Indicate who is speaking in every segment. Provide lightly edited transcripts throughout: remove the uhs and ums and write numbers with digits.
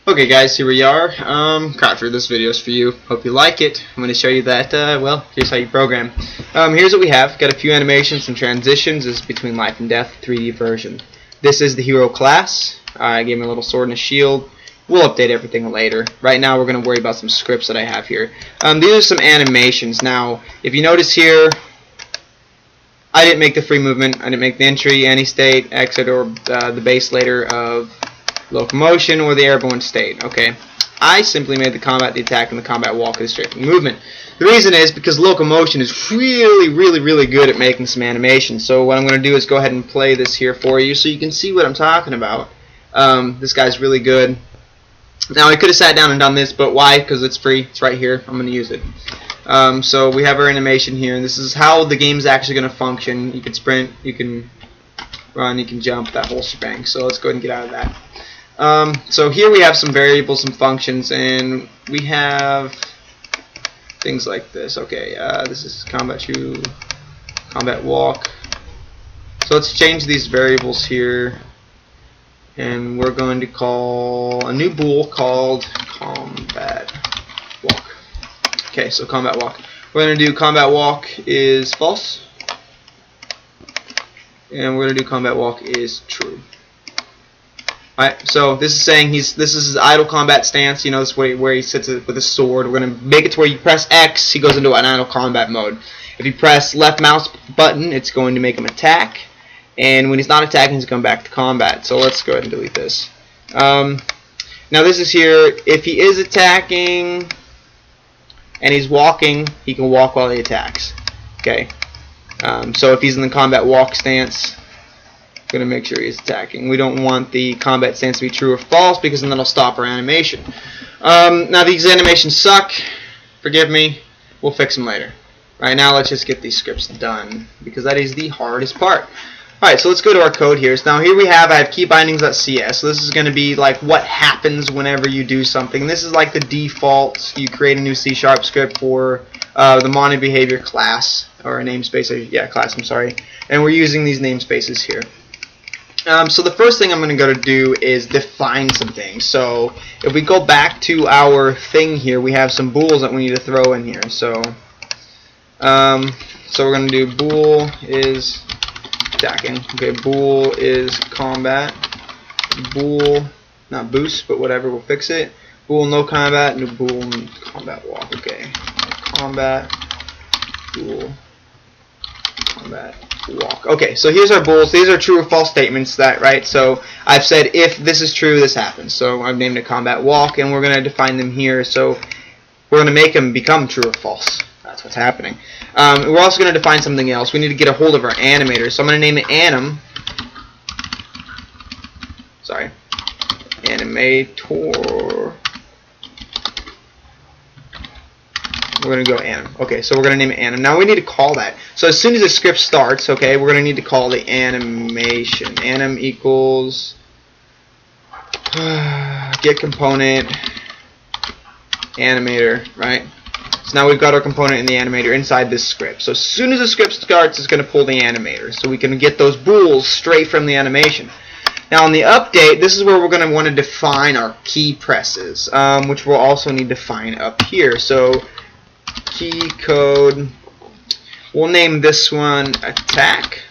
Speaker 1: Okay guys, here we are. Crafter, this video is for you. Hope you like it. I'm going to show you that, well, here's how you program. Here's what we have. Got a few animations, some transitions. This is between life and death, 3D version. This is the hero class. I gave him a little sword and a shield. We'll update everything later. Right now we're going to worry about some scripts that I have here. These are some animations. Now, if you notice here, I didn't make the free movement. I didn't make the entry, anti-state, exit, or the base later of locomotion or the airborne state. Okay, I simply made the combat, the attack, and the combat walk the strafing movement. The reason is because locomotion is really good at making some animations. So what I'm going to do is go ahead and play this here for you so you can see what I'm talking about. This guy's really good. Now I could have sat down and done this, but why? Because it's free. It's right here. I'm going to use it. So we have our animation here, and this is how the game's actually going to function. You can sprint, you can run, you can jump, that whole shebang. So let's go ahead and get out of that. So here we have some variables, some functions, and we have things like this. Okay, this is combat shoe, combat walk. So let's change these variables here, and we're going to call a new bool called combat walk. Okay, so combat walk. We're going to do combat walk is false, and we're going to do combat walk is true. Alright, so this is saying this is his idle combat stance, you know, this way where he sits with his sword. We're going to make it to where you press X, he goes into an idle combat mode. If you press left mouse button, it's going to make him attack, and when he's not attacking, he's going back to combat. So let's go ahead and delete this. Now this is here, if he is attacking and he's walking, he can walk while he attacks. Okay, so if he's in the combat walk stance, going to make sure he's attacking. We don't want the combat stance to be true or false because then that'll stop our animation. Now these animations suck. Forgive me. We'll fix them later. Right now let's just get these scripts done because that is the hardest part. Alright, so let's go to our code here. So now here we have, I have keybindings.cs. So this is going to be like what happens whenever you do something. This is like the default. You create a new C# script for the mono behavior class, or a namespace. Yeah, class, I'm sorry. And we're using these namespaces here. So the first thing I'm going to go to do is define some things. So if we go back to our thing here, we have some bools that we need to throw in here. So so we're going to do bool is attacking. Okay, bool is combat. Bool, not boost, but whatever, we'll fix it. Bool no combat, no bool combat walk. Okay, combat, bool, combat. Walk. Okay, so here's our bools. These are true or false statements, right? So I've said if this is true, this happens. So I've named it combat walk, and we're going to define them here. So we're going to make them become true or false. That's what's happening. We're also going to define something else. We need to get a hold of our animator. So I'm going to name it anim. Sorry, animator. We're going to go anim. Okay, so we're going to name it anim. Now we need to call that. So as soon as the script starts, okay, we're going to need to call the animation. Anim equals get component animator, right? So now we've got our component in the animator inside this script. So as soon as the script starts, it's going to pull the animator. So we can get those bools straight from the animation. Now on the update, this is where we're going to want to define our key presses, which we'll also need to define up here. So key code, we'll name this one attack,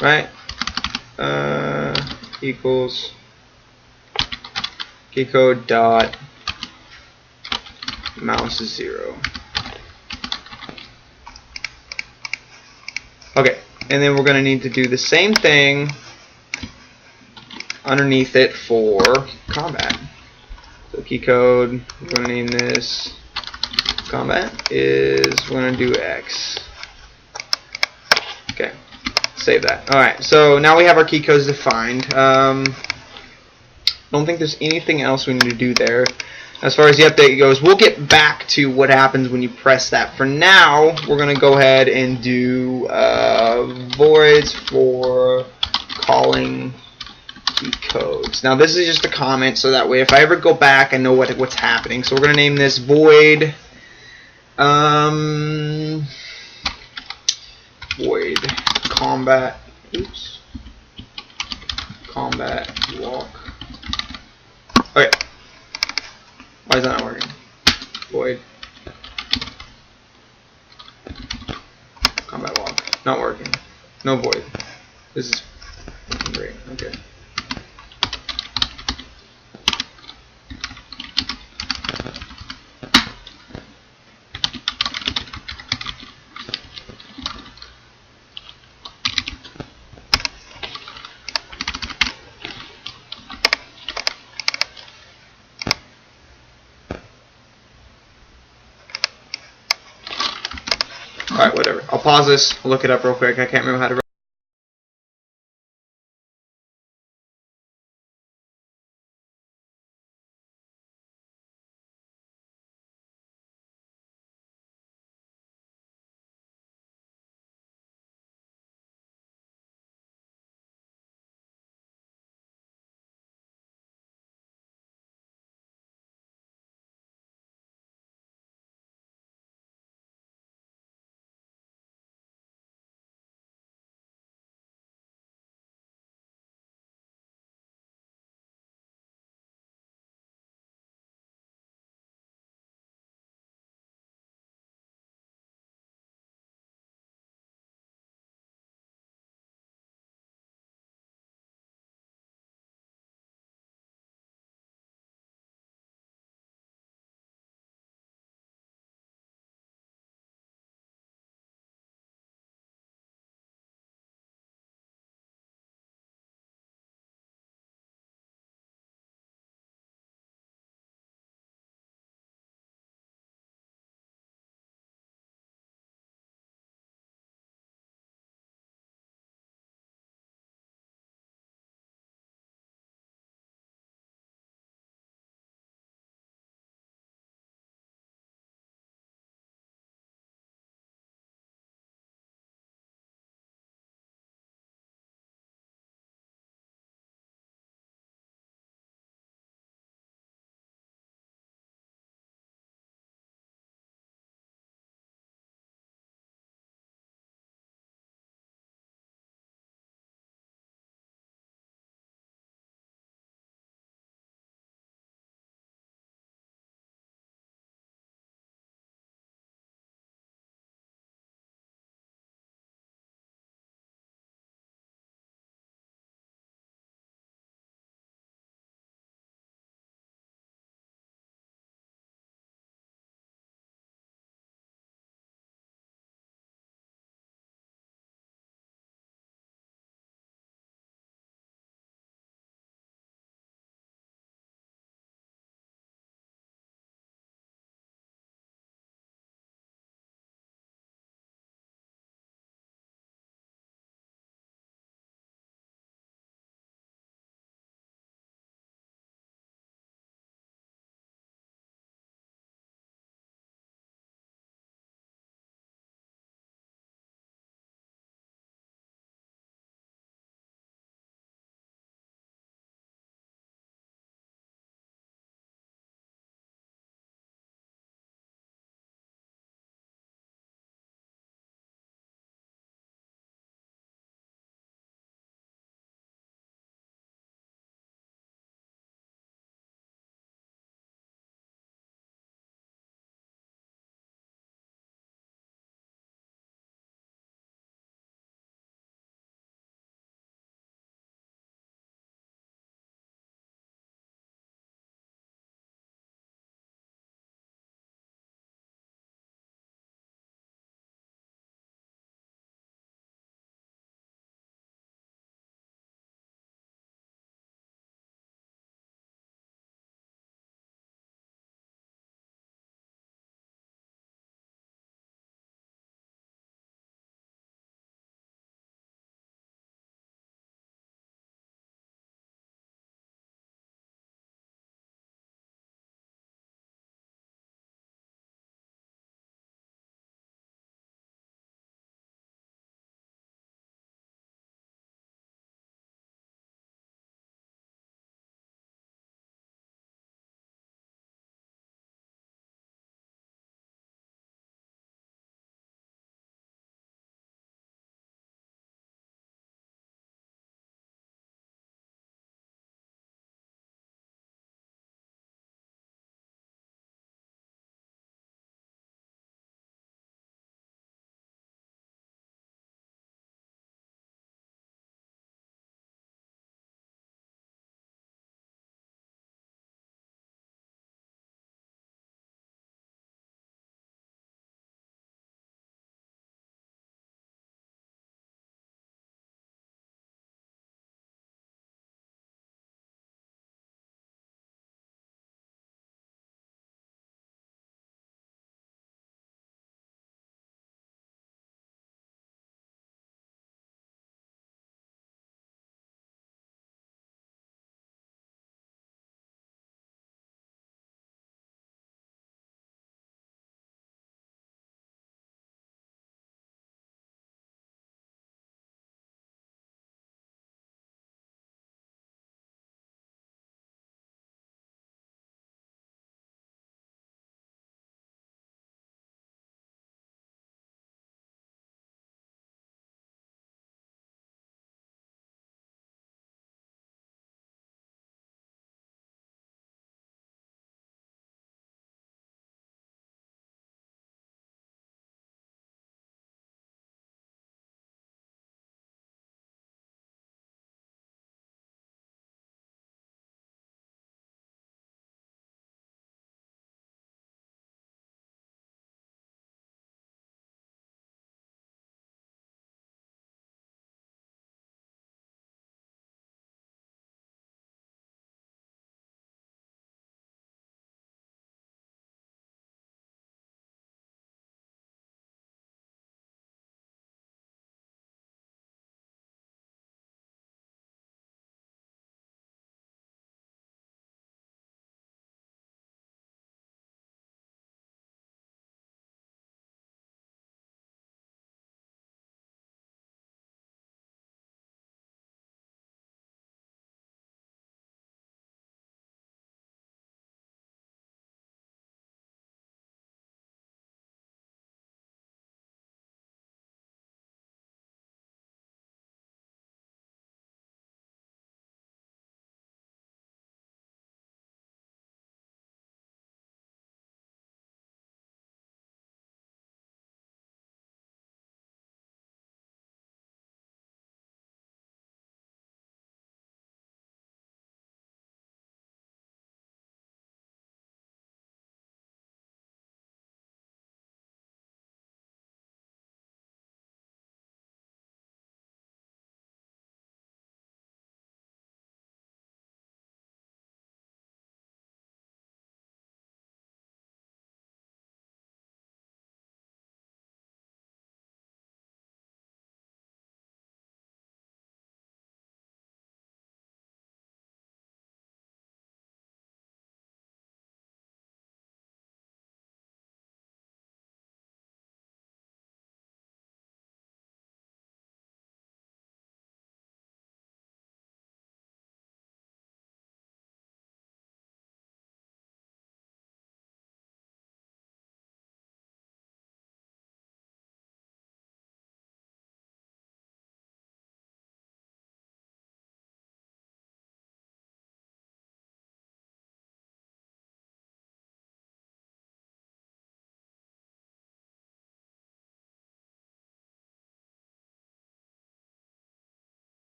Speaker 1: right? Equals key code dot mouse is 0. Okay, and then we're going to need to do the same thing underneath it for combat. So key code, we're going to name this combat is, we're going to do X. Okay, save that. Alright, so now we have our key codes defined. Don't think there's anything else we need to do there. As far as the update goes, we'll get back to what happens when you press that. For now, we're going to go ahead and do voids for calling key codes. Now this is just a comment, so that way if I ever go back I know what's happening. So we're going to name this void void combat combat walk. Okay. Why is that not working? Void. Combat walk. Not working. No void. This is great. Okay. Alright, whatever. I'll pause this. I'll look it up real quick. I can't remember how to